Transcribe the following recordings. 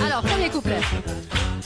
Alors, premier couplet.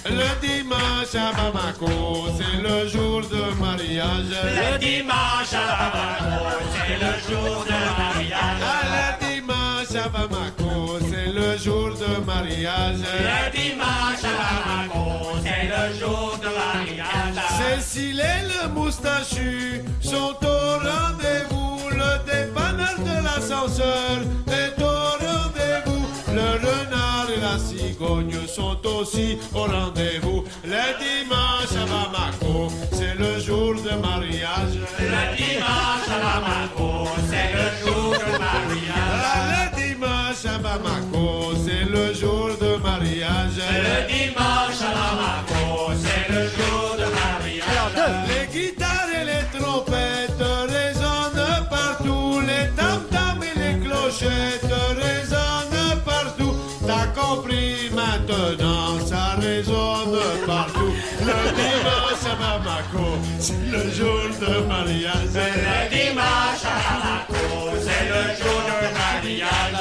Le dimanche à Bamako, c'est le jour de mariage. Le dimanche à Bamako, c'est le jour de mariage. Le dimanche à Bamako, c'est le jour de mariage. Le dimanche à Bamako, c'est le jour de mariage. Cécile et le moustachu sont au rendez-vous. Le dépanneur de l'ascenseur est au rendez-vous. Le renard et la cigogne sont aussi au rendez-vous. Le dimanche à Bamako, c'est le jour de mariage. Le dimanche à Bamako, c'est le jour de mariage. Le dimanche à Bamako, c'est le jour de mariage. Le dimanche à Bamako, c'est le jour de mariage. Les guitares et les trompettes résonnent partout. Les tam-tams et les clochettes résonnent partout. T'as compris maintenant, ça résonne partout. Le dimanche à Bamako, c'est le jour de mariage. Le dimanche à Bamako, c'est le jour de mariage.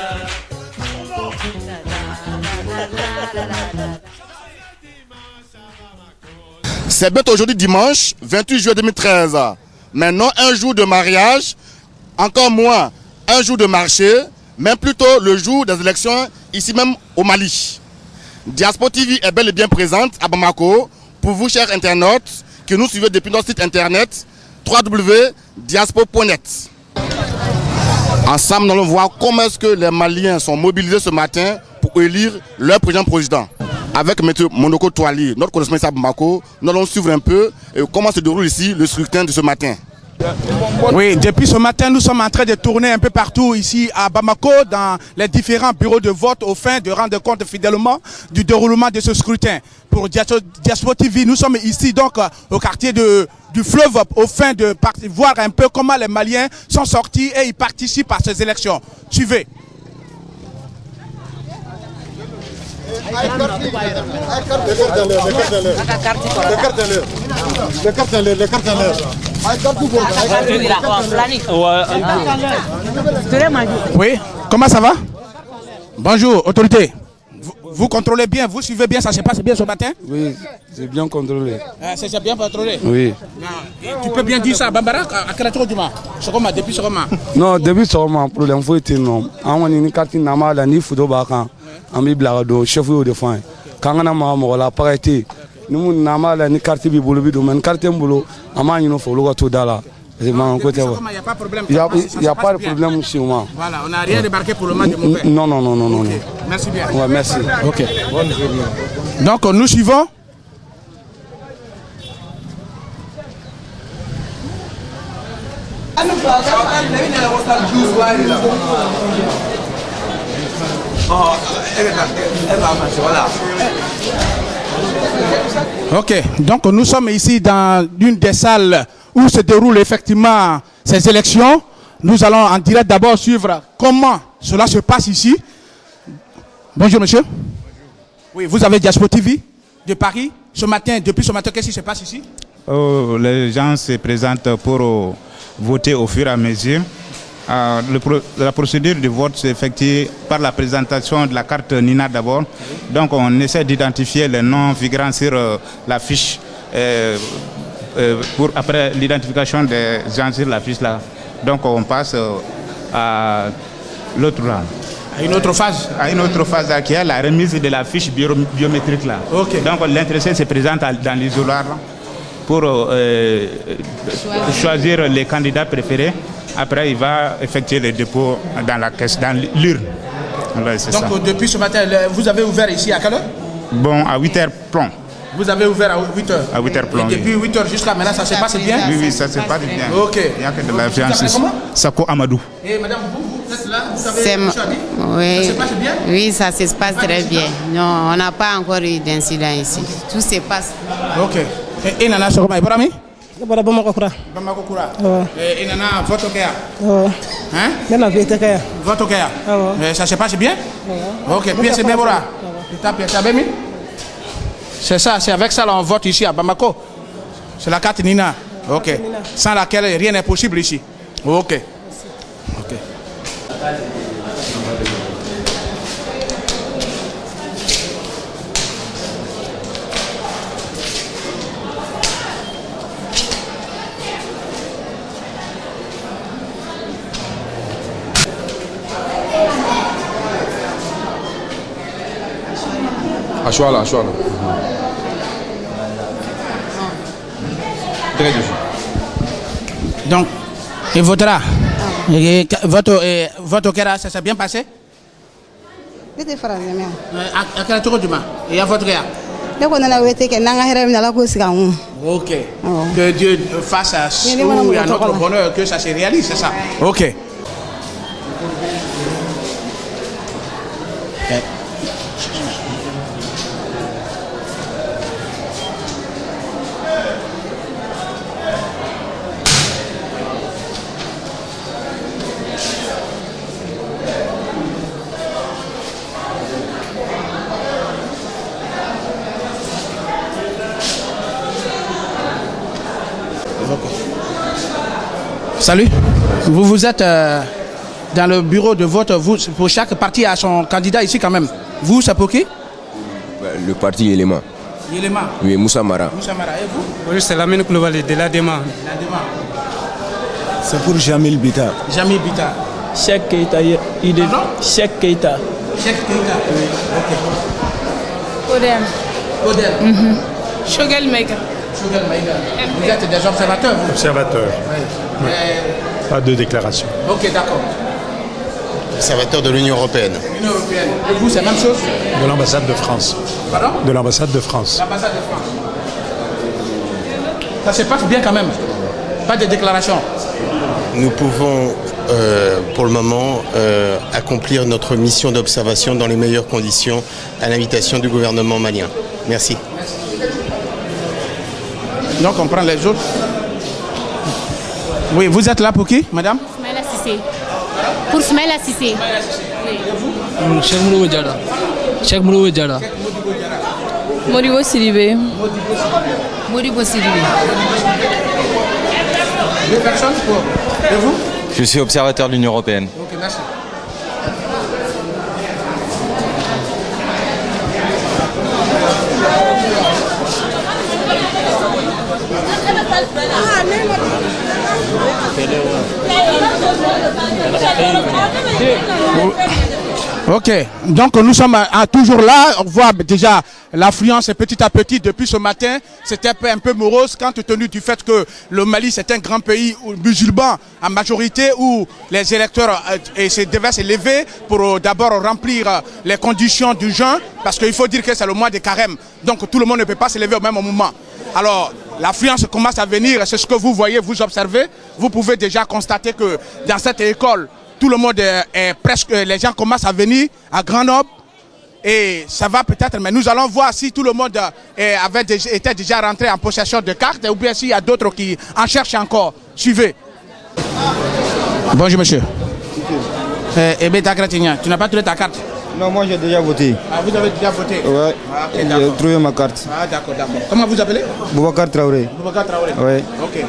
C'est bientôt aujourd'hui dimanche 28 juillet 2013. Maintenant un jour de mariage, encore moins un jour de marché, mais plutôt le jour des élections ici même au Mali. Diaspora TV est bel et bien présente à Bamako pour vous chers internautes qui nous suivez depuis notre site internet www.diaspora.net. Ensemble, nous allons voir comment est-ce que les Maliens sont mobilisés ce matin pour élire leur président. Avec M. Monoko Toali, notre correspondant à Bamako, nous allons suivre un peu comment se déroule ici le scrutin de ce matin. Oui, depuis ce matin, nous sommes en train de tourner un peu partout ici à Bamako, dans les différents bureaux de vote, au fin de rendre compte fidèlement du déroulement de ce scrutin. Pour Diaspora TV, nous sommes ici donc au quartier du fleuve, au fin de voir un peu comment les Maliens sont sortis et ils participent à ces élections. Suivez. Oui, comment ça va? Bonjour, autorité. Vous contrôlez bien, vous suivez bien, ça se passe bien ce matin? Oui, c'est bien contrôlé. C'est bien contrôlé? Oui. Tu peux bien dire ça, Bambara, à quel tour du mois? Depuis ce moment? Non, depuis ce moment, problème, il faut être non. On a une carte normale, ni photo bakan, on a blado, chef de fin. Quand on a ma la parité, nous n'avons ni carte bibolo, mais carte mbolo, on a une follow tout d'ala. Il n'y a pas de problème. Il n'y a pas de problème chez moi. Voilà, on n'a rien débarqué pour le moment de mon père. Non, non, non, non, non. Okay. Merci bien. Ouais, merci. Ok. Donc nous suivons. Ok, donc nous sommes ici dans l'une des salles où se déroulent effectivement ces élections. Nous allons en direct d'abord suivre comment cela se passe ici. Bonjour monsieur. Oui, vous avez Diaspora TV de Paris. Ce matin, depuis ce matin, qu'est-ce qui se passe ici? Les gens se présentent pour voter au fur et à mesure. La procédure de vote s'effectue par la présentation de la carte Nina d'abord. Donc on essaie d'identifier les noms figurant sur la fiche pour après l'identification des gens sur la fiche là. Donc on passe à l'autre round. À une autre phase? À une autre phase qui est la remise de la fiche biométrique là. Okay. Donc l'intéressé se présente dans l'isoloir pour choisir les candidats préférés. Après, il va effectuer le dépôt dans la caisse, dans l'urne. Donc, depuis ce matin, vous avez ouvert ici à quelle heure? Bon, à 8h plomb. Vous avez ouvert à 8h? À 8h plomb. Et depuis 8h jusqu'à maintenant, ça se passe bien? Oui, oui, ça se passe bien. Ok. Il n'y a que de l'influence ici. Sako Amadou. Et madame, vous êtes là? Vous savez choisi? Oui. Ça se passe bien? Oui, ça se passe très bien. Non, on n'a pas encore eu d'incident ici. Tout se passe. Ok. Et Nana Sokoma, Ibrahim? Bara Bamako Kura. Bamako Kura. Et Nana, votre Kaya? Hein? Nana, votre Kaya. Votre Kaya? Ça se passe bien? Ok, puis c'est bien, voilà. C'est ça, c'est avec ça qu'on vote ici à Bamako. C'est la carte Nina. Ok. Sans laquelle rien n'est possible ici. Ok. Ok. Achoala. Donc, il votera. Votre Kera, ça s'est bien passé? À quel tour du mois? Et à votre Kera? Ok. Que Dieu fasse à nous et à notre bonheur que ça se réalise, c'est ça? Ok. Salut, vous êtes dans le bureau de vote, pour chaque parti a son candidat ici quand même. Vous, c'est pour qui? Le parti Élément. Élément? Oui, Moussa Mara. Moussa Mara, et vous? Oui, c'est Lamine Koulibaly de l'ADEMA. C'est pour Jamil Bita. Jamil Bita. Cheikh Keita. Cheikh Keita. Cheikh Keita, oui, ok. Odem. Shogel Maïga. Vous êtes des observateurs, vous? Observateurs. Oui. Pas de déclaration. Ok, d'accord. Observateur de l'Union européenne. L'Union européenne. Et vous, c'est la même chose? De l'ambassade de France. Pardon? De l'ambassade de France. L'ambassade de France. Ça se passe bien quand même. Pas de déclaration. Nous pouvons, pour le moment, accomplir notre mission d'observation dans les meilleures conditions à l'invitation du gouvernement malien. Merci. Donc on prend les autres. Oui, vous êtes là pour qui, madame? Smaïla Sissé. Pour Smaïla Sissé. Cheikh Modibo Diarra. Cheikh Modibo Diarra. Modibo Sidibé. Modibo Sidibé. Deux personnes pour. Et vous? Je suis observateur de l'Union européenne. Ok, merci. Ok, donc nous sommes toujours là, on voit déjà l'affluence petit à petit depuis ce matin. C'était un peu morose compte tenu du fait que le Mali c'est un grand pays musulman en majorité où les électeurs devaient se lever pour d'abord remplir les conditions du jeûne parce qu'il faut dire que c'est le mois de carême, donc tout le monde ne peut pas se lever au même moment. Alors l'affluence commence à venir, c'est ce que vous voyez, vous observez, vous pouvez déjà constater que dans cette école, tout le monde est presque, les gens commencent à venir à Grenoble et ça va peut-être, mais nous allons voir si tout le monde était déjà rentré en possession de cartes ou bien s'il y a d'autres qui en cherchent encore. Suivez. Bonjour monsieur. Tu n'as pas trouvé ta carte? Non, moi j'ai déjà voté. Ah, vous avez déjà voté? Ouais, ah, okay, j'ai trouvé ma carte. Ah d'accord. Comment vous appelez? Boubacar Traoré. Boubacar Traoré? Oui. Ok.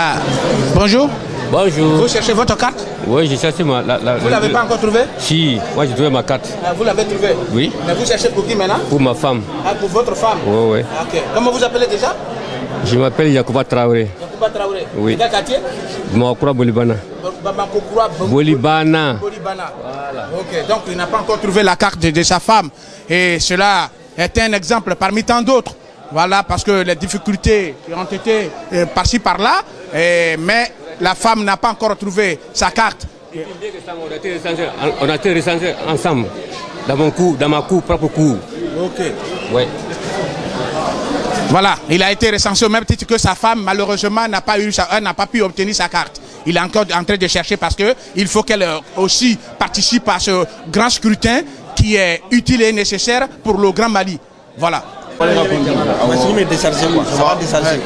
Ah, bonjour. Bonjour. Vous cherchez votre carte? Oui, j'ai cherché ma... Vous ne l'avez pas encore trouvé? Si, moi j'ai trouvé ma carte. Ah, vous l'avez trouvé? Oui. Mais vous cherchez pour qui maintenant? Pour ma femme. Ah, pour votre femme? Oui, oui. Ok. Comment vous appelez déjà? Je m'appelle Yacouba Traoré. Yacouba Traoré? Oui. Quel quartier? Bamako Bolibana. Bamako Bolibana. Bolibana. Voilà. Ok, donc il n'a pas encore trouvé la carte de sa femme. Et cela est un exemple parmi tant d'autres. Voilà, parce que les difficultés ont été par-ci par-là, mais la femme n'a pas encore trouvé sa carte. On a été recensés ensemble, dans ma cour, propre cour. Ok. Oui. Voilà, il a été recensé au même titre que sa femme, malheureusement, n'a pas pu obtenir sa carte. Il est encore en train de chercher parce qu'il faut qu'elle aussi participe à ce grand scrutin qui est utile et nécessaire pour le Grand Mali. Voilà.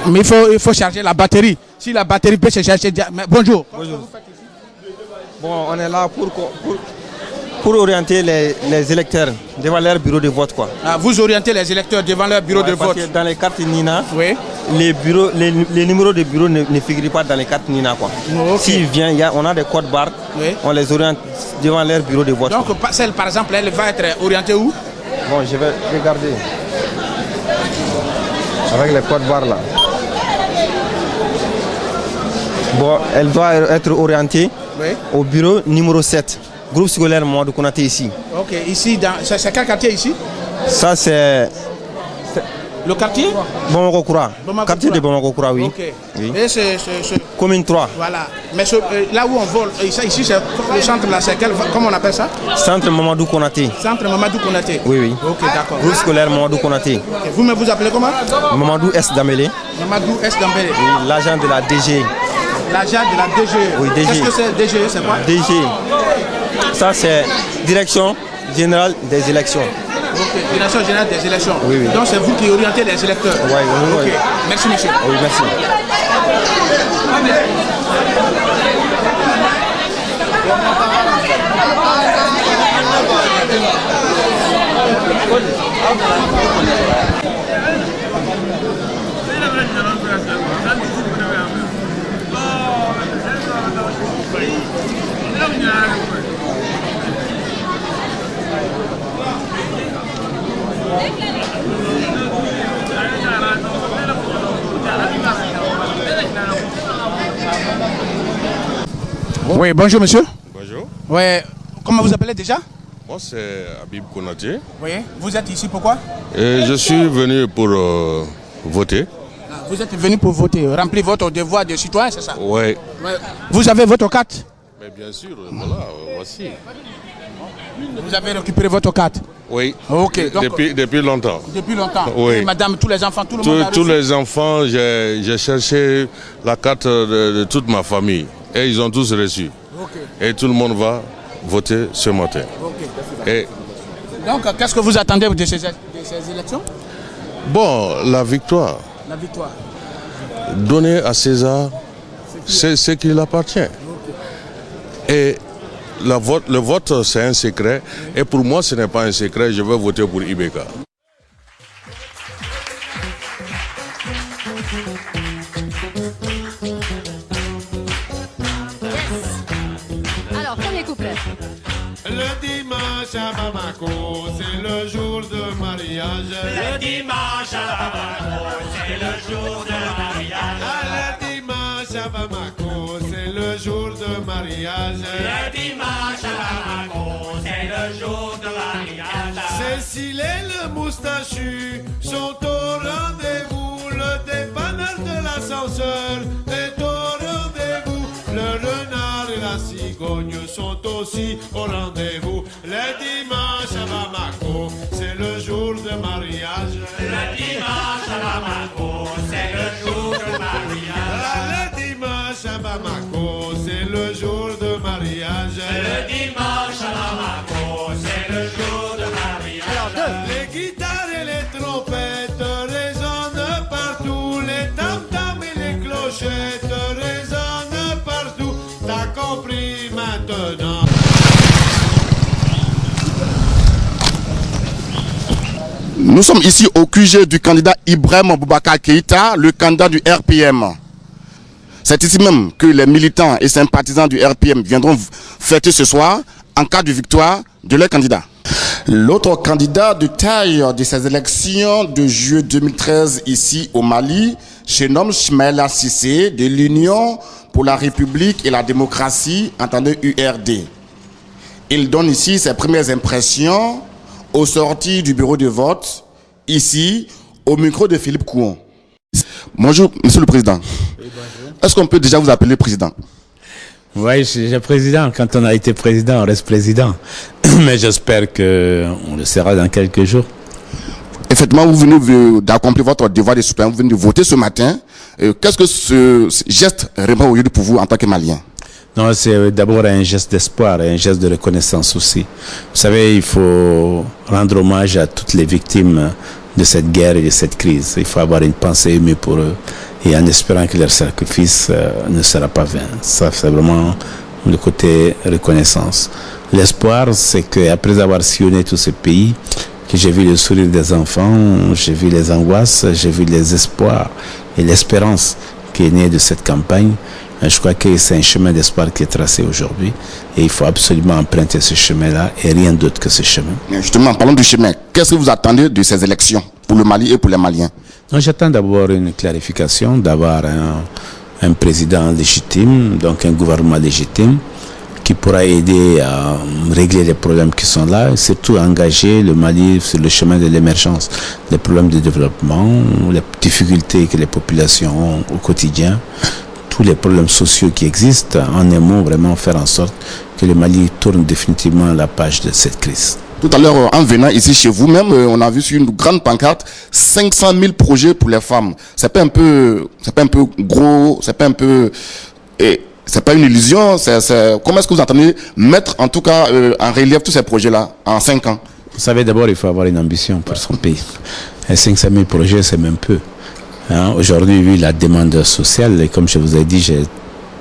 Mais il faut charger la batterie. Si la batterie peut se chercher. Bonjour. Bonjour. Bon, on est là pour orienter les électeurs devant leur bureau de vote, quoi. Ah, vous orientez les électeurs devant leur bureau de vote. Dans les cartes Nina, oui, les numéros de bureau ne figurent pas dans les cartes Nina, quoi. Okay. S'il vient, on a des codes barres, oui, on les oriente devant leur bureau de vote. Donc celle par exemple, elle va être orientée où? Bon, je vais regarder. Avec les codes barres là. Bon, elle doit être orientée, oui, au bureau numéro 7. Groupe scolaire Mamadou Konaté ici. Ok, ici, c'est quel quartier ici? Ça c'est... Le quartier Bamako Koura. Quartier de Bamako Koura, oui. Ok. Oui. Et c'est... Commune 3. Voilà. Mais là où on vole, ici c'est le centre là, c'est quel... Comment on appelle ça? Centre Mamadou Konaté. Centre Mamadou Konaté. Oui, oui. Ok, d'accord. Groupe scolaire Mamadou Konaté. Okay. Vous vous appelez comment? Mamadou S. Dambélé. Mamadou S. Dambélé. Oui, l'agent de la DG. L'agent de la DG. Oui, DG. Qu'est-ce que c'est DG? C'est quoi? DG. Ça c'est Direction Générale des Élections. Ok, Direction Générale des Élections. Oui, oui. Donc c'est vous qui orientez les électeurs. Oui, oui, ok. Oui. Merci monsieur. Oui, merci. Oui, bonjour monsieur. Bonjour. Ouais, comment vous appelez déjà? Moi c'est Habib Konaté. Oui, vous êtes ici pourquoi? Je suis venu pour voter. Ah, vous êtes venu pour voter, remplir votre devoir de citoyen, c'est ça? Oui. Ouais. Vous avez votre carte? Mais bien sûr, voilà, voici. Vous avez récupéré votre carte? Oui. Ok. Donc, depuis longtemps. Depuis longtemps. Oui. Et madame, tous les enfants, tout le monde a reçu? Tous les enfants, j'ai cherché la carte de toute ma famille. Et ils ont tous reçu. Okay. Et tout le monde va voter ce matin. Okay. Et donc, qu'est-ce que vous attendez de ces élections? Bon, la victoire. La victoire. Donner à César ce qui lui appartient. Okay. Et le vote, c'est un secret. Et pour moi, ce n'est pas un secret. Je vais voter pour Ibeka. Alors, premier couplet. Le dimanche à Bamako, c'est le jour de mariage. Le dimanche à Bamako, c'est le jour de mariage. Le dimanche à Bamako, c'est le jour de mariage. Le dimanche à Bamako, c'est le jour de mariage. Cécile et le moustachu sont au rendez-vous. Le dépanneur de l'ascenseur est au rendez-vous. Le renard et la cigogne sont aussi au rendez-vous. Le dimanche à Bamako, c'est le jour de mariage. Le dimanche à Bamako, c'est le jour de mariage. Le dimanche à Bamako, c'est le jour de mariage. Le dimanche à Bamako, c'est le jour de mariage. Les guitares et les trompettes résonnent partout. Les tam-tams et les clochettes résonnent partout. T'as compris maintenant. Nous sommes ici au QG du candidat Ibrahim Boubacar Keïta, le candidat du RPM. C'est ici même que les militants et sympathisants du RPM viendront fêter ce soir en cas de victoire de leur candidat. L'autre candidat de taille de ces élections de juillet 2013 ici au Mali se nomme Ismaïla Cissé de l'Union pour la République et la démocratie, entendue URD. Il donne ici ses premières impressions aux sorties du bureau de vote, ici, au micro de Philippe Kouon. Bonjour, monsieur le président. Oui, bonjour. Est-ce qu'on peut déjà vous appeler président? Oui, j'ai président. Quand on a été président, on reste président. Mais j'espère qu'on le sera dans quelques jours. Effectivement, vous venez d'accomplir votre devoir de citoyen, vous venez de voter ce matin. Qu'est-ce que ce geste représente aujourd'hui pour vous en tant que Malien? Non, c'est d'abord un geste d'espoir et un geste de reconnaissance aussi. Vous savez, il faut rendre hommage à toutes les victimes de cette guerre et de cette crise. Il faut avoir une pensée émue pour eux. et en espérant que leur sacrifice ne sera pas vain. Ça, c'est vraiment le côté reconnaissance. L'espoir, c'est qu'après avoir sillonné tous ces pays, que j'ai vu le sourire des enfants, j'ai vu les angoisses, j'ai vu les espoirs et l'espérance qui est née de cette campagne. Je crois que c'est un chemin d'espoir qui est tracé aujourd'hui et il faut absolument emprunter ce chemin-là et rien d'autre que ce chemin. Justement, parlons du chemin. Qu'est-ce que vous attendez de ces élections pour le Mali et pour les Maliens? J'attends d'abord une clarification, d'avoir un président légitime, donc un gouvernement légitime, qui pourra aider à régler les problèmes qui sont là, et surtout engager le Mali sur le chemin de l'émergence, les problèmes de développement, les difficultés que les populations ont au quotidien, tous les problèmes sociaux qui existent, en un mot, vraiment faire en sorte que le Mali tourne définitivement la page de cette crise. Tout à l'heure, en venant ici chez vous même, on a vu sur une grande pancarte 500 000 projets pour les femmes. C'est pas un peu gros, c'est pas un peu... c'est pas une illusion. Comment est-ce que vous entendez mettre en tout cas en relief tous ces projets-là en 5 ans? Vous savez, d'abord, il faut avoir une ambition pour son pays. Et 500 000 projets, c'est même peu. Hein? Aujourd'hui, vu la demande sociale, et comme je vous ai dit, j'ai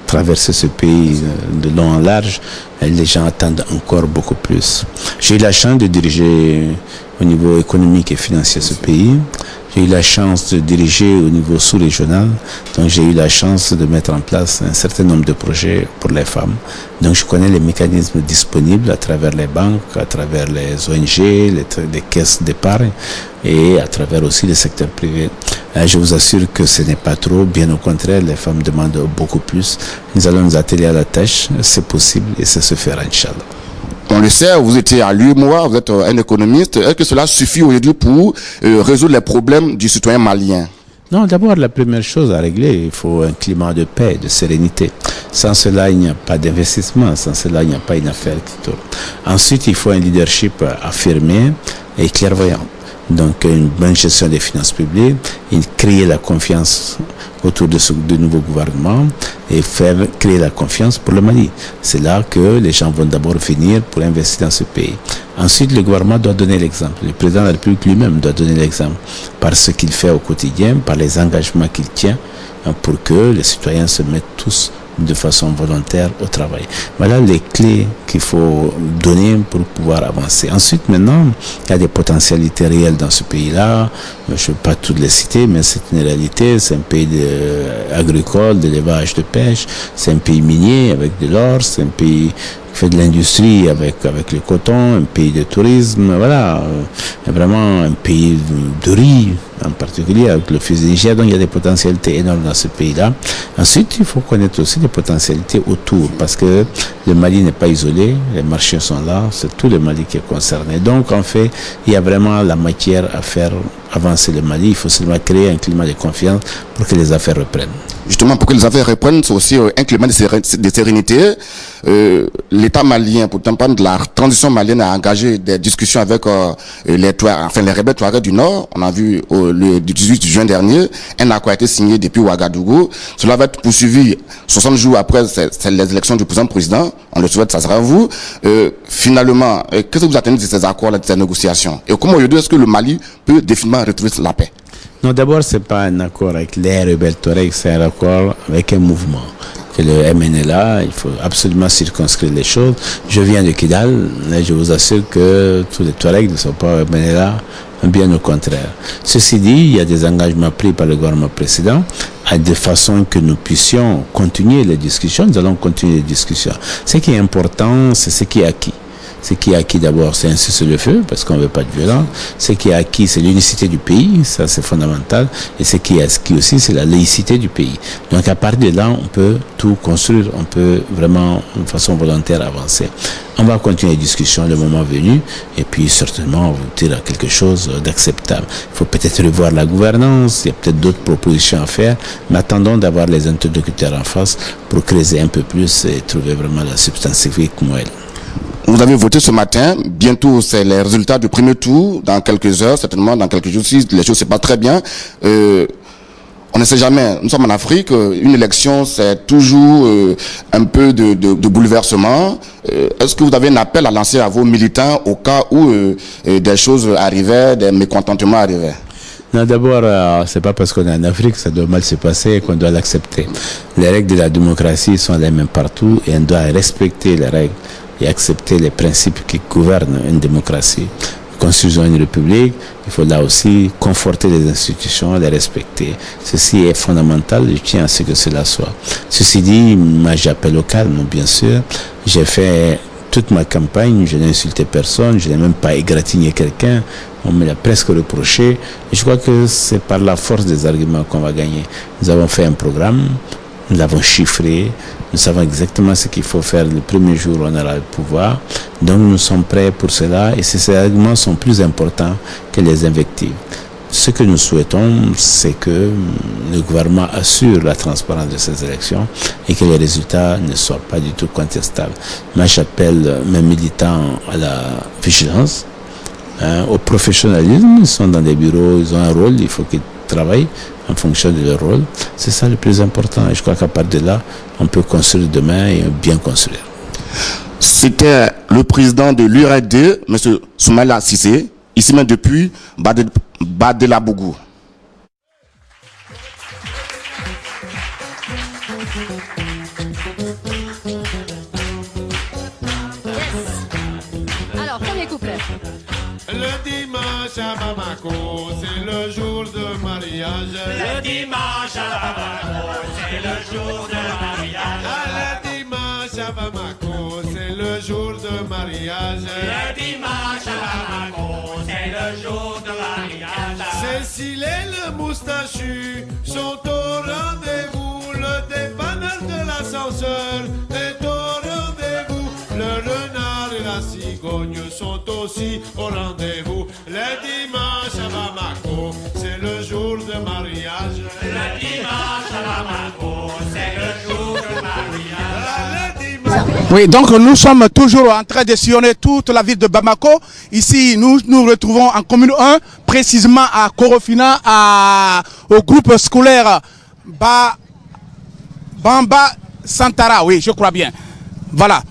traversé ce pays de long en large, et les gens attendent encore beaucoup plus. J'ai eu la chance de diriger au niveau économique et financier ce pays. J'ai eu la chance de diriger au niveau sous-régional, donc j'ai eu la chance de mettre en place un certain nombre de projets pour les femmes. Donc je connais les mécanismes disponibles à travers les banques, à travers les ONG, les caisses d'épargne et à travers aussi le secteur privé. Je vous assure que ce n'est pas trop, bien au contraire, les femmes demandent beaucoup plus. Nous allons nous atteler à la tâche, c'est possible et ça se fera, Inch'Allah. On le sait, vous étiez à l'UEMOA, vous êtes un économiste. Est-ce que cela suffit aujourd'hui pour résoudre les problèmes du citoyen malien? Non, d'abord, la première chose à régler, il faut un climat de paix, de sérénité. Sans cela, il n'y a pas d'investissement. Sans cela, il n'y a pas une affaire qui tourne. Ensuite, il faut un leadership affirmé et clairvoyant. Donc, une bonne gestion des finances publiques, créer la confiance autour de ce nouveau gouvernement et créer la confiance pour le Mali. C'est là que les gens vont d'abord venir pour investir dans ce pays. Ensuite, le gouvernement doit donner l'exemple. Le président de la République lui-même doit donner l'exemple par ce qu'il fait au quotidien, par les engagements qu'il tient, pour que les citoyens se mettent tous de façon volontaire au travail. Voilà les clés qu'il faut donner pour pouvoir avancer. Ensuite, maintenant, il y a des potentialités réelles dans ce pays-là. Je ne vais pas toutes les citer, mais c'est une réalité. C'est un pays agricole, d'élevage, de pêche. C'est un pays minier avec de l'or. C'est un pays qui fait de l'industrie avec le coton, un pays de tourisme. Voilà, vraiment un pays de riz, en particulier avec le fils de Niger. Donc il y a des potentialités énormes dans ce pays-là. Ensuite, il faut connaître aussi les potentialités autour, parce que le Mali n'est pas isolé, les marchés sont là, c'est tout le Mali qui est concerné. Donc en fait, il y a vraiment la matière à faire avancer le Mali. Il faut seulement créer un climat de confiance pour que les affaires reprennent. Justement, pour que les affaires reprennent, c'est aussi un climat de sérénité. L'État malien, pour parler de la transition malienne, a engagé des discussions avec les rebelles Touaregs du Nord. On a vu le 18 juin dernier, un accord a été signé depuis Ouagadougou. Cela va être poursuivi 60 jours après les élections du président. On le souhaite, ça sera vous. Finalement, qu'est-ce que vous attendez de ces accords-là, de ces négociations? Et comment aujourd'hui est-ce que le Mali peut définitivement retrouver la paix? Non, d'abord, ce n'est pas un accord avec les rebelles Touaregs, c'est un accord avec un mouvement. Que le MNLA, il faut absolument circonscrire les choses. Je viens de Kidal, et je vous assure que tous les Touaregs ne sont pas au MNLA, bien au contraire. Ceci dit, il y a des engagements pris par le gouvernement précédent, de façon que nous puissions continuer les discussions. Nous allons continuer les discussions. Ce qui est important, c'est ce qui est acquis. Ce qui est acquis d'abord, c'est un cessez-le-feu, parce qu'on ne veut pas de violence. Ce qui est acquis, c'est l'unicité du pays, ça c'est fondamental. Et ce qui est acquis aussi, c'est la laïcité du pays. Donc à partir de là, on peut tout construire, on peut vraiment, de façon volontaire, avancer. On va continuer les discussions le moment venu, et puis certainement, on va dire quelque chose d'acceptable. Il faut peut-être revoir la gouvernance, il y a peut-être d'autres propositions à faire, mais attendons d'avoir les interlocuteurs en face pour creuser un peu plus et trouver vraiment la substance civique comme elle. Vous avez voté ce matin, bientôt c'est les résultats du premier tour, dans quelques heures, certainement dans quelques jours, si les choses se passent très bien. On ne sait jamais, nous sommes en Afrique, une élection c'est toujours un peu de bouleversement. Est-ce que vous avez un appel à lancer à vos militants au cas où des choses arrivaient, des mécontentements arrivaient? Non, d'abord, c'est pas parce qu'on est en Afrique que ça doit mal se passer qu'on doit l'accepter. Les règles de la démocratie sont les mêmes partout et on doit respecter les règles et accepter les principes qui gouvernent une démocratie. Construisons une république, il faut là aussi conforter les institutions, les respecter. Ceci est fondamental, je tiens à ce que cela soit. Ceci dit, moi j'appelle au calme, bien sûr. J'ai fait toute ma campagne, je n'ai insulté personne, je n'ai même pas égratigné quelqu'un, on me l'a presque reproché. Et je crois que c'est par la force des arguments qu'on va gagner. Nous avons fait un programme, nous l'avons chiffré, nous savons exactement ce qu'il faut faire le premier jour où on aura le pouvoir. Donc nous sommes prêts pour cela et ces arguments sont plus importants que les invectives. Ce que nous souhaitons, c'est que le gouvernement assure la transparence de ces élections et que les résultats ne soient pas du tout contestables. Moi, j'appelle mes militants à la vigilance, au professionnalisme. Ils sont dans des bureaux, ils ont un rôle, il faut qu'ils travaillent en fonction de leur rôle. C'est ça le plus important. Et je crois qu'à partir de là, on peut construire demain et bien construire. C'était le président de l'URD, M. Soumaïla Cissé, ici même depuis Badelabougou. Alors, premier couplet. Le dimanche à Bamako, c'est le jour de mariage. Le dimanche à Bamako, c'est le jour de mariage. Le dimanche à Bamako, c'est le jour de mariage. Le dimanche à Bamako, c'est le jour de mariage. Cécile et le moustachu sont au rendez-vous. Le dépanneur de l'ascenseur est au rendez-vous. Le renard et la cigogne sont aussi au rendez-vous. Le dimanche à Bamako, c'est le jour de mariage. Le dimanche à Bamako, c'est le jour de mariage. Oui, donc nous sommes toujours en train de sillonner toute la ville de Bamako. Ici, nous nous retrouvons en commune 1, précisément à Korofina, au groupe scolaire Bamba Santara. Oui, je crois bien. Voilà.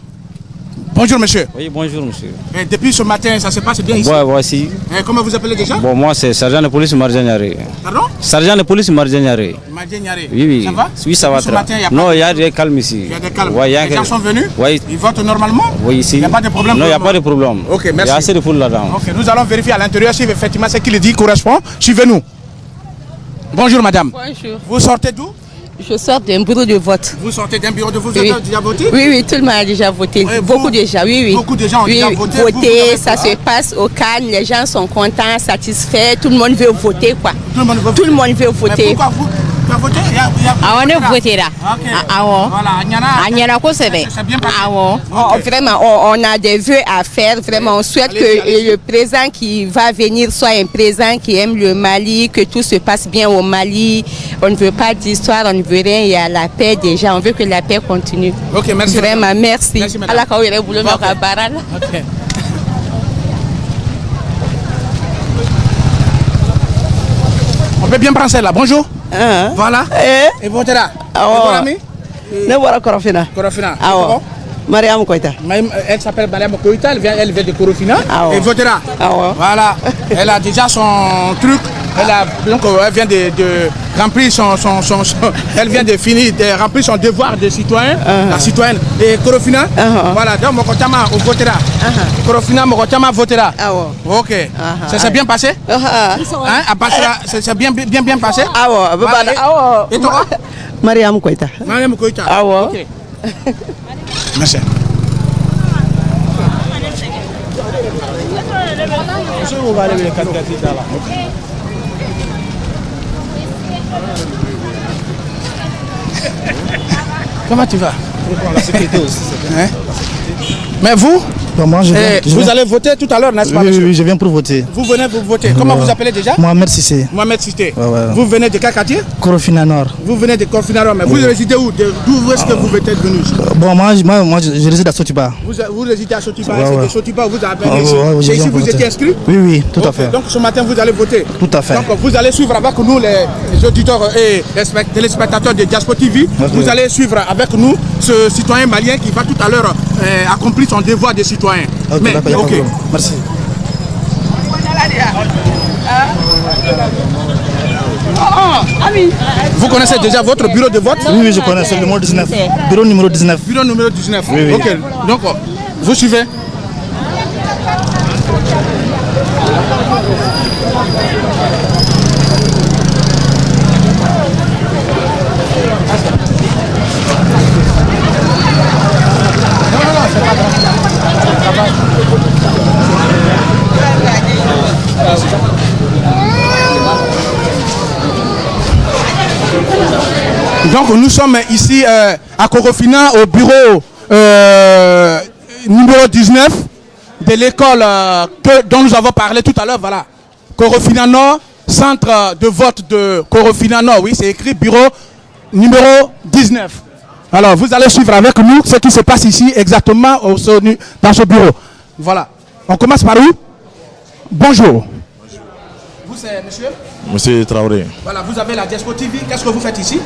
Bonjour monsieur. Oui, bonjour monsieur. Et depuis ce matin, ça se passe bien ici? Ouais, voici. Et comment vous appelez déjà? Bon, moi c'est sergent de police Marjaniare. Pardon? Sergent de police Marjaniare. Marjaniare. Oui, oui. Ça va? Oui, ça va très bien. Non, il y a des calmes ici. Il y a des calmes. Ouais, les gens sont venus? Oui. Ils votent normalement? Oui, ici. Il n'y a pas de problème? Non, il n'y a pas de problème. Ok, merci. Il y a assez de foule là-dedans. Ok, nous allons vérifier à l'intérieur si effectivement ce qu'il dit correspond. Suivez-nous. Bonjour madame. Bonjour. Vous sortez d'où? Je sors d'un bureau de vote. Vous sortez d'un bureau de vote? Vous Oui. avez déjà voté? Oui, oui, tout le monde a déjà voté. Ouais, beaucoup déjà, oui, oui. Beaucoup de gens ont oui, déjà oui. voté. Voter, Vous avez- ça se passe au calme, les gens sont contents, satisfaits, tout le monde veut voter, quoi. Tout le monde veut Tout le monde veut Mais voter. pourquoi vous avez voté? Ah, on est voté là. Ok. Ah, ouais. Voilà, Ah, Nyana, quoi, c'est bien. C'est bien passé. Ah, ouais. Ok. Vraiment, on a des vœux à faire. Vraiment, on souhaite que le président qui va venir soit un président qui aime le Mali, que tout se passe bien au Mali. On ne veut pas d'histoire, on ne veut rien. Il y a la paix déjà. On veut que la paix continue. Ok, merci. Vraiment, merci. Merci, madame. Allah kawere boulot Ok. na baral. Ok. On peut bien prendre celle-là. Bonjour. Voilà. Et votez là. Et votre ami? Ne voilà Korofina. Korofina. Ah ouais. Mariam Koita. Elle s'appelle Mariam Koita, elle vient de Korofina. Et votera. Voilà. Elle a déjà son truc. Donc elle vient de remplir elle vient de finir de remplir son devoir de citoyen, la citoyenne. Et Korofina, voilà, donc Mokotama votera. Korofina Mokotama votera. Ok. Ça s'est bien passé? Hein? À part cela, c'est bien passé? Voilà. Et toi? Mariam Koita. Mariam Koita. Ok. Merci. Comment tu vas? La sécurité aussi, c'est bien. Mais vous? Moi, vous allez voter tout à l'heure, n'est-ce pas, monsieur? Oui, je viens pour voter. Vous venez pour voter. Comment vous appelez déjà? Mohamed Sissé. Mohamed Sissé. Ouais. Vous venez de quel quartier? Korofina Nord. Vous venez de Korofina Nord, mais vous résidez où? D'où est-ce que vous êtes venu? Bon, moi, je réside à Sotiba. Vous résidez à Sotiba, Ouais, c'est ouais. de Sotiba vous avez ici. je Et ici, viens vous pour étiez voter. inscrit? Oui, tout à fait. Donc ce matin, vous allez voter? Tout à fait. Donc vous allez suivre avec nous, les auditeurs et les téléspectateurs de Diaspo TV. Vous allez suivre avec nous ce citoyen malien qui va tout à l'heure accomplir son devoir de citoyen. Ok, d'accord, ok. merci. Vous connaissez déjà votre bureau de vote? Oui, oui, je connais, c'est le numéro 19. Bureau numéro 19. Bureau numéro 19. Oui, oui. Ok, donc vous suivez. Donc nous sommes ici à Korofina au bureau numéro 19 de l'école dont nous avons parlé tout à l'heure. Voilà, Korofina Nord, centre de vote de Korofina Nord. Oui, c'est écrit bureau numéro 19. Alors vous allez suivre avec nous ce qui se passe ici exactement dans ce bureau. Voilà, on commence par où? Bonjour. Vous c'est monsieur? Monsieur Traoré. Voilà, vous avez la Diaspo TV. Qu'est-ce que vous faites ici?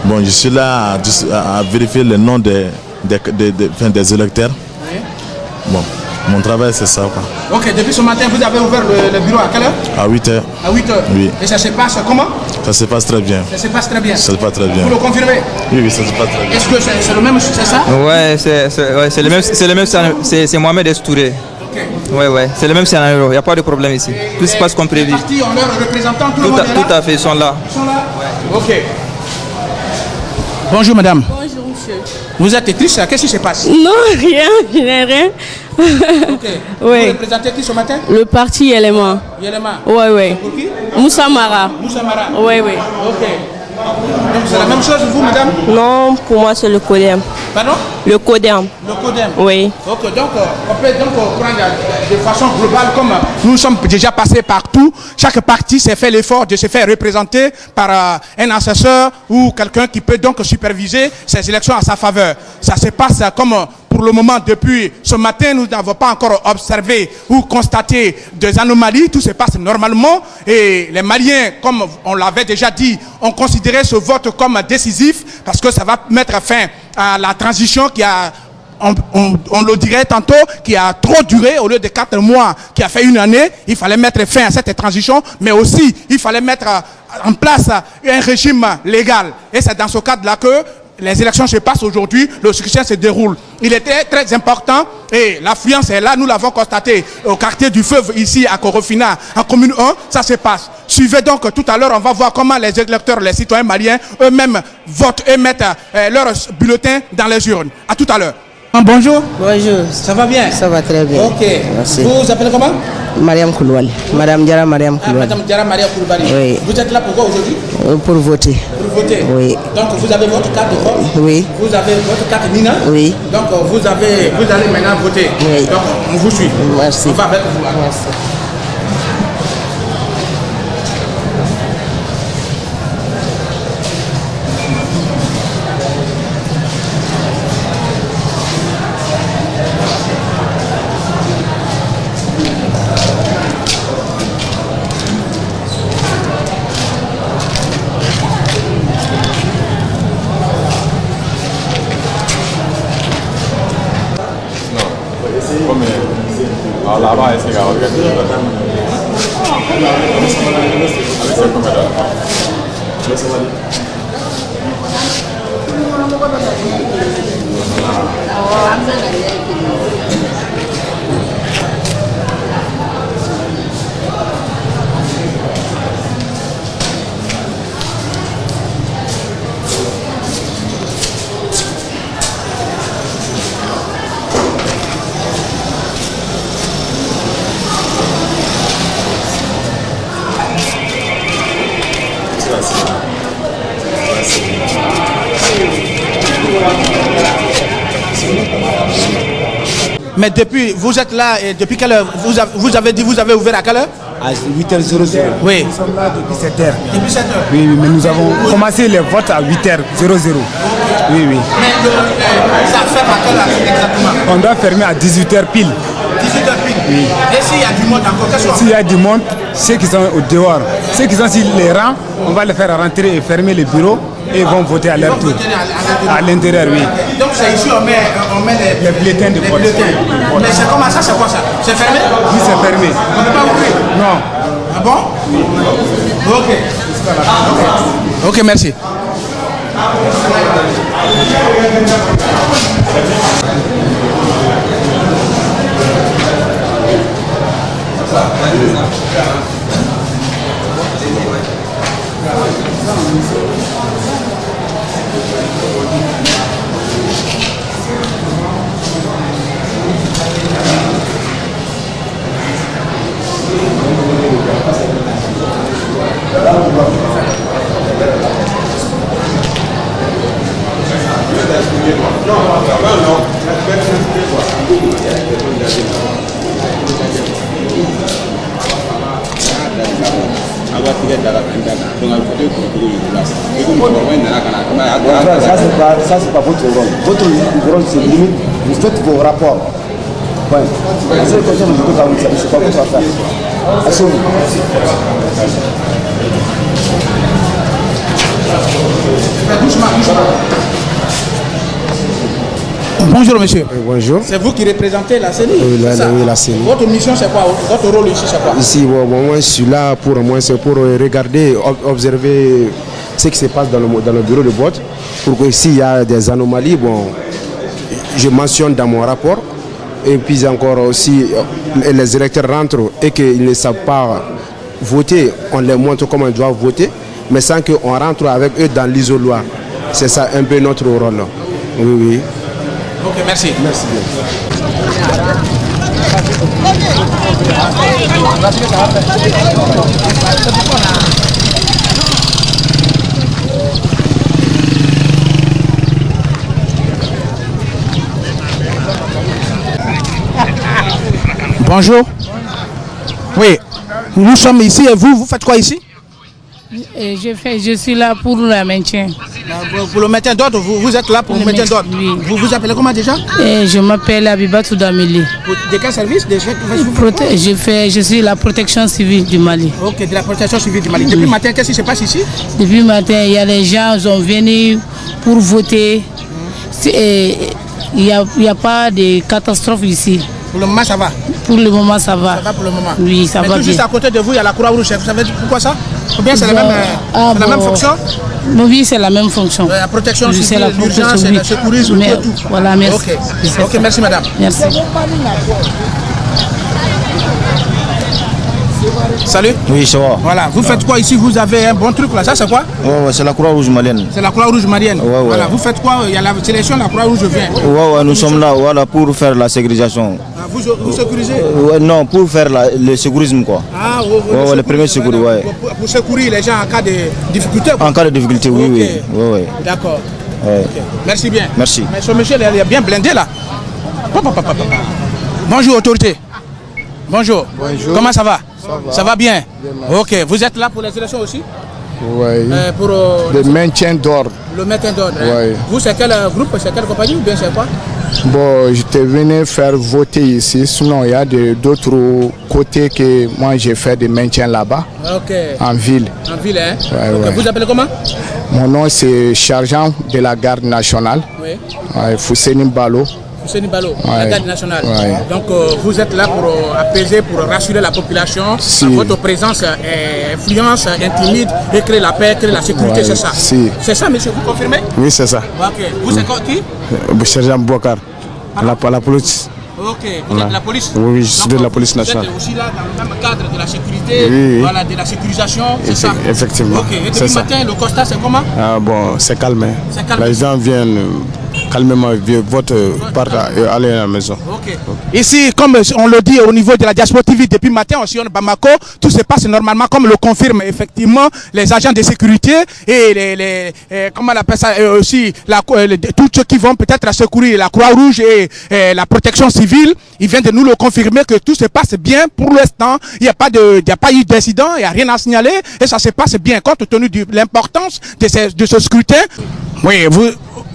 Bon, je suis là à vérifier les noms des électeurs. Oui. Bon, mon travail c'est ça, quoi. Ok, depuis ce matin, vous avez ouvert le bureau à quelle heure? À 8h. À 8h. Oui. Et ça se passe comment? Ça se passe très bien. Ça se passe très bien. Ça se passe très bien. Vous le confirmez? Oui, oui, ça se passe très bien. Est-ce que c'est le même, c'est ça? Ouais, c'est le même, c'est Mohamed Estouré. Ouais, c'est le même scénario, il n'y a pas de problème ici. Tout se passe comme prévu. Les partis ont leurs représentants, tout le monde est là? Tout à fait, ils sont là. Ils sont là? Ouais. Ok. Bonjour madame. Bonjour monsieur. Vous êtes triste, qu'est-ce qui se passe? Non, rien, je n'ai rien. Ok. Oui. Vous représentez qui ce matin? Le parti Yéléma. Yéléma? Oui, oui. Pour qui? Moussa Mara. Moussa Mara? Oui, oui. Ok. Donc c'est la même chose vous madame? Non, pour moi c'est le CODEM. Pardon? Le CODEM. Le CODEM? Oui. Ok, donc on peut donc prendre de façon globale, comme nous sommes déjà passés partout, chaque parti s'est fait l'effort de se faire représenter par un assesseur ou quelqu'un qui peut donc superviser ces élections à sa faveur. Ça se passe comme pour le moment, depuis ce matin, nous n'avons pas encore observé ou constaté des anomalies. Tout se passe normalement et les Maliens, comme on l'avait déjà dit, ont considéré ce vote comme décisif parce que ça va mettre fin à la transition qui a, on le dirait tantôt, qui a trop duré au lieu de 4 mois, qui a fait 1 année. Il fallait mettre fin à cette transition, mais aussi il fallait mettre en place un régime légal. Et c'est dans ce cadre-là que les élections se passent aujourd'hui, le scrutin se déroule. Il était très important et l'affluence est là, nous l'avons constaté au quartier du Feuve, ici à Korofina, en commune 1, ça se passe. Suivez donc tout à l'heure, on va voir comment les électeurs, les citoyens maliens, eux-mêmes votent et mettent leurs bulletins dans les urnes. À tout à l'heure. Bonjour. Bonjour. Ça va bien? Ça va très bien. Ok. Merci. Vous vous appelez comment? Mariam Koulibaly. Madame Diarra Mariam Koulibaly. Madame Diarra Mariam Koulibaly. Oui. Vous êtes là pourquoi aujourd'hui? Pour voter. Pour voter? Oui. Donc vous avez votre carte de vote? Oui. Vous avez votre carte Nina? Oui. Donc vous allez maintenant voter? Oui. Donc on vous suit. Merci. On va avec vous. Merci. Là-bas, est-ce qu'il y a organisé Mais depuis, vous êtes là et depuis quelle heure? Vous avez dit, vous avez ouvert à quelle heure? À 8h00. Oui. Nous sommes là depuis 7h. Depuis 7h? Oui, mais nous avons commencé les votes à 8h00. Oui, oui. Mais ça ferme à quelle heure exactement? On doit fermer à 18h pile. 18h pile? Oui. Et s'il y a du monde encore, qu'est-ce qu'on fait? S'il y a du monde, ceux qui sont au dehors, ceux qui sont sur les rangs, on va les faire rentrer et fermer les bureaux et ils vont voter à leur tour. À l'intérieur, oui. Donc c'est ici on met les bulletins de vote. Mais c'est comment ça? C'est quoi ça? C'est fermé? Oui, c'est fermé. On ne peut pas ouvrir? Non. Ah bon? Ok. Ok, merci. Ça, c'est pas votre rôle. Votre rôle, c'est limite, vous faites vos rapports. Ouais. La seule question que je peux vous dire, c'est pas votre affaire. Asseyez-vous. Bonjour monsieur. Bonjour. C'est vous qui représentez la CENI? Oui, la CENI. Votre mission c'est quoi? Votre rôle ici c'est quoi? Ici, moi je suis là pour regarder, observer ce qui se passe dans le bureau de vote. Pour que s'il y a des anomalies, je mentionne dans mon rapport. Et puis encore aussi, les électeurs rentrent et qu'ils ne savent pas voter, on les montre comment ils doivent voter, mais sans qu'on rentre avec eux dans l'isoloir. C'est ça un peu notre rôle. Oui, oui. Ok, merci. Merci bien. Bonjour. Oui, nous sommes ici et vous faites quoi ici? Je suis là pour le maintien. Pour le maintien d'ordre, vous êtes là pour le maintien d'ordre? Oui. Vous vous appelez comment déjà? Je m'appelle Abibatou Damili. De quel service? Je suis la protection civile du Mali. Ok, de la protection civile du Mali. Depuis le matin, qu'est-ce qui se passe ici? Depuis le matin, il y a les gens qui sont venus pour voter. Il n'y a pas de catastrophe ici. Pour le moment, ça va? Pour le moment, ça va. Ça va pour le moment? Oui, ça va bien. Juste à côté de vous, il y a la Croix-Rouge. Vous savez pourquoi ça? Ou bien c'est la même fonction? Oui, c'est la même fonction. La protection civile, l'urgence, le secourisme, tout. Voilà, merci. Ok, merci madame. Merci. Salut. Oui, ça va. Voilà, vous faites quoi ici? Vous avez un bon truc là, ça c'est quoi? Ouais, c'est la Croix-Rouge malienne. C'est la Croix-Rouge malienne. Voilà, vous faites quoi? Il y a la sélection, la Croix-Rouge vient. Ouais, nous sommes là pour faire la sécurisation. Vous sécurisez? Non, pour faire le secourisme quoi. Ah, le premier secours, ouais. Pour secourir les gens en cas de difficulté quoi. En cas de difficulté, oui. D'accord. Ouais. Merci bien. Merci. Mais ce monsieur il est bien blindé là. Bonjour autorité. Bonjour. Bonjour. Comment ça va? Ça va bien. Ok, vous êtes là pour les élections aussi? Oui. Pour le maintien d'ordre. Le maintien d'ordre. Oui. Vous, c'est quel groupe, c'est quelle compagnie ou bien c'est quoi? Bon, j'étais venu faire voter ici, sinon il y a d'autres côtés que moi j'ai fait des maintiens là-bas. Ok. En ville. En ville, hein? Ouais. Vous appelez comment? Mon nom c'est Chargent de la garde nationale. Oui. Fousseni Balo. Fousseni Balo, la garde nationale. Donc vous êtes là pour apaiser, pour rassurer la population. Si. Votre présence influence, intimide et crée la paix, crée la sécurité, c'est ça? Si. C'est ça, monsieur, vous confirmez? Oui, c'est ça. Ok. Vous êtes qui? Sergent Bouakar, la police. Ok, vous êtes de la police? Oui, je suis de la police nationale. Vous êtes aussi là dans le même cadre de la sécurité, oui. Voilà, de la sécurisation, c'est ça? Effectivement. Ok, et depuis le matin, le constat c'est comment? Bon, c'est calme. Calme. Les gens viennent calmement, votent, partent et aller à la maison. Okay. Ici, comme on le dit au niveau de la Diaspora TV, depuis le matin, on sillonne Bamako, tout se passe normalement comme le confirment effectivement les agents de sécurité et comment on appelle ça, aussi tous ceux qui vont peut-être secourir la Croix-Rouge et la protection civile. Ils viennent de nous le confirmer que tout se passe bien pour l'instant. Il n'y a pas eu d'incident, il n'y a rien à signaler et ça se passe bien compte tenu de l'importance de ce scrutin. Oui,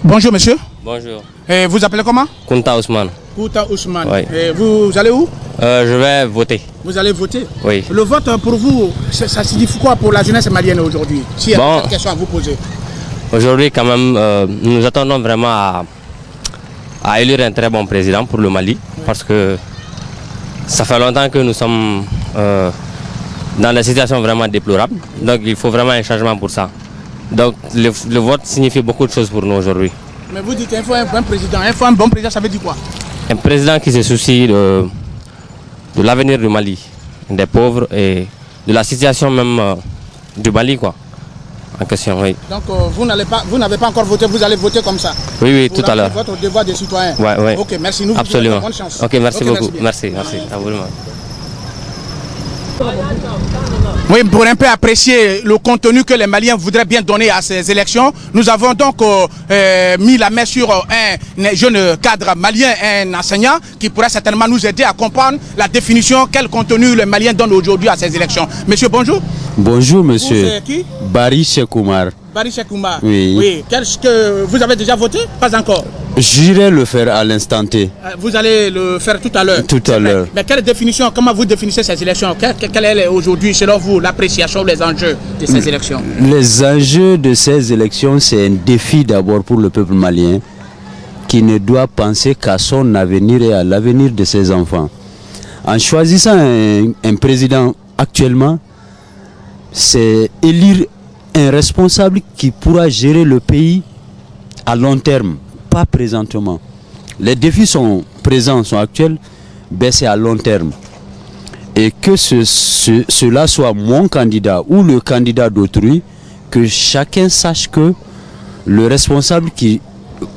bonjour monsieur. Bonjour. Et vous appelez comment? Kunta Ousmane. Kunta Ousmane. Oui. Et vous allez où? Je vais voter. Vous allez voter? Oui. Le vote pour vous, ça signifie quoi pour la jeunesse malienne aujourd'hui? Si il y a une question à vous poser. Aujourd'hui, quand même, nous attendons vraiment à élire un très bon président pour le Mali. Oui. Parce que ça fait longtemps que nous sommes dans des situations vraiment déplorables. Donc il faut vraiment un changement pour ça. Donc le vote signifie beaucoup de choses pour nous aujourd'hui. Mais vous dites qu'il faut un bon président. Il faut un bon président, ça veut dire quoi? Un président qui se soucie de l'avenir du Mali, des pauvres et de la situation même du Mali, quoi, en question, oui. Donc vous n'avez pas encore voté, vous allez voter comme ça? Oui, tout à l'heure. Votre devoir de citoyen. Oui. Ok, merci. Nous vous absolument. Bonne chance. Ok, merci beaucoup. Merci. À vous. Oui, pour un peu apprécier le contenu que les Maliens voudraient bien donner à ces élections, nous avons donc mis la main sur un jeune cadre malien, un enseignant, qui pourrait certainement nous aider à comprendre la définition, quel contenu les Maliens donnent aujourd'hui à ces élections. Monsieur, bonjour. Bonjour, monsieur. Vous, c'est qui? Barry Chekoumar. Barry Chekoumar. Oui. Qu'est-ce que vous avez déjà voté? Pas encore. J'irai le faire à l'instant T. Vous allez le faire tout à l'heure. Tout à l'heure. Mais quelle définition, comment vous définissez ces élections? Quelle est aujourd'hui, selon vous, l'appréciation, les enjeux de ces élections? Les enjeux de ces élections, c'est un défi d'abord pour le peuple malien qui ne doit penser qu'à son avenir et à l'avenir de ses enfants. En choisissant un président actuellement, c'est élire un responsable qui pourra gérer le pays à long terme, pas présentement. Les défis sont présents, sont actuels, mais c'est à long terme. Et que cela soit mon candidat ou le candidat d'autrui, que chacun sache que le responsable qui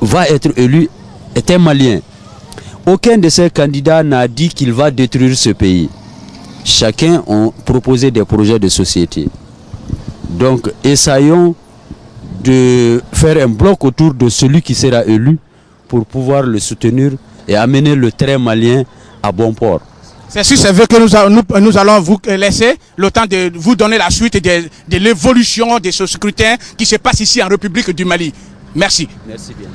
va être élu est un Malien. Aucun de ces candidats n'a dit qu'il va détruire ce pays. Chacun a proposé des projets de société. Donc, essayons de faire un bloc autour de celui qui sera élu pour pouvoir le soutenir et amener le train malien à bon port. C'est sûr, c'est vrai que nous allons vous laisser le temps de vous donner la suite de l'évolution de ce scrutin qui se passe ici en République du Mali. Merci. Merci bien.